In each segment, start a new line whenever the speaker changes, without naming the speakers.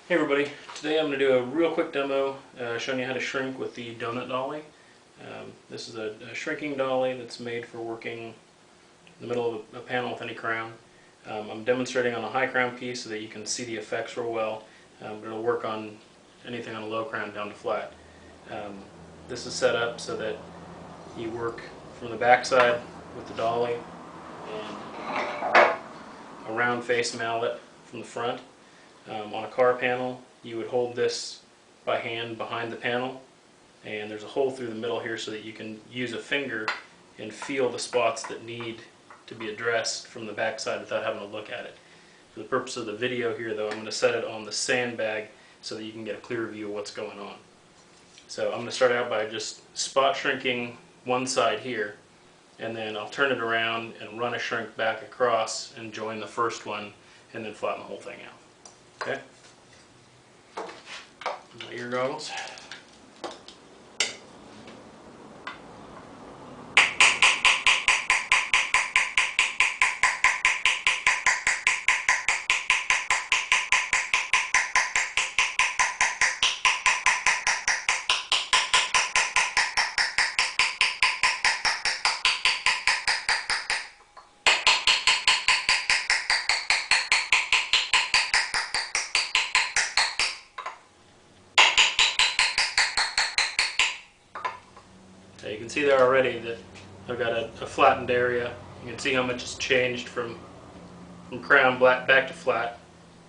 Hey everybody, today I'm going to do a real quick demo showing you how to shrink with the donut dolly. This is a shrinking dolly that's made for working in the middle of a panel with any crown. I'm demonstrating on a high crown piece so that you can see the effects real well, but it'll work on anything on a low crown down to flat. This is set up so that you work from the back side with the dolly and a round face mallet from the front. On a car panel, you would hold this by hand behind the panel, and there's a hole through the middle here so that you can use a finger and feel the spots that need to be addressed from the back side without having to look at it. For the purpose of the video here though, I'm going to set it on the sandbag so that you can get a clear view of what's going on. So I'm going to start out by just spot shrinking one side here, and then I'll turn it around and run a shrink back across and join the first one and then flatten the whole thing out. Okay, my ear goggles. You can see there already that I've got a flattened area. You can see how much has changed from crown back to flat.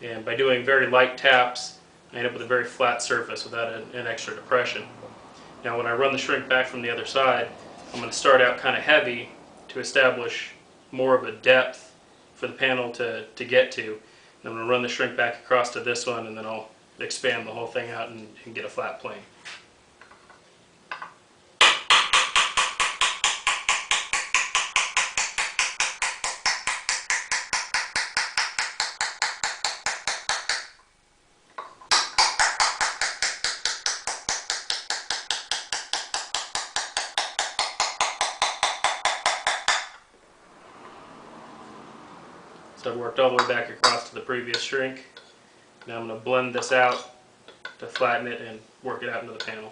And by doing very light taps, I end up with a very flat surface without an extra depression. Now when I run the shrink back from the other side, I'm going to start out kind of heavy to establish more of a depth for the panel to get to. And I'm going to run the shrink back across to this one, and then I'll expand the whole thing out and get a flat plane. So I've worked all the way back across to the previous shrink. Now I'm going to blend this out to flatten it and work it out into the panel.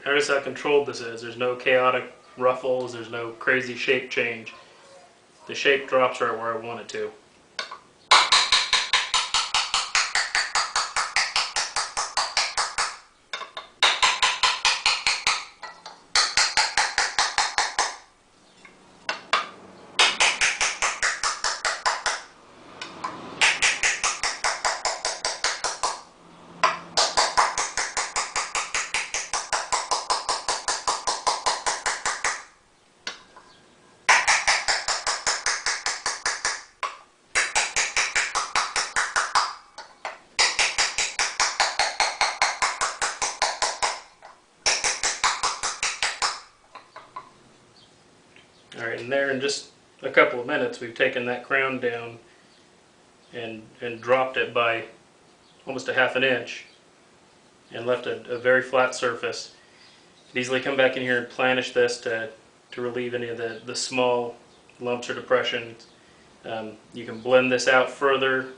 Notice how controlled this is. There's no chaotic ruffles, there's no crazy shape change. The shape drops right where I want it to. Alright, and there in just a couple of minutes we've taken that crown down and dropped it by almost a half an inch and left a very flat surface. You can easily come back in here and planish this to relieve any of the small lumps or depressions. You can blend this out further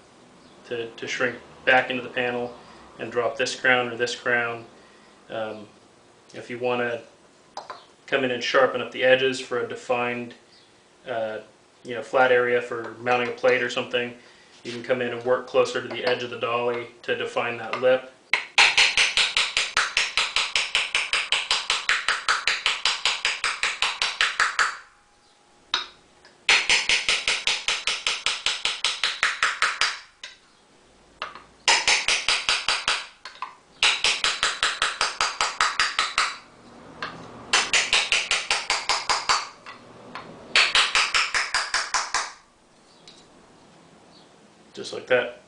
to shrink back into the panel and drop this crown or this crown. If you want to come in and sharpen up the edges for a defined flat area for mounting a plate or something, you can come in and work closer to the edge of the dolly to define that lip. Just like that.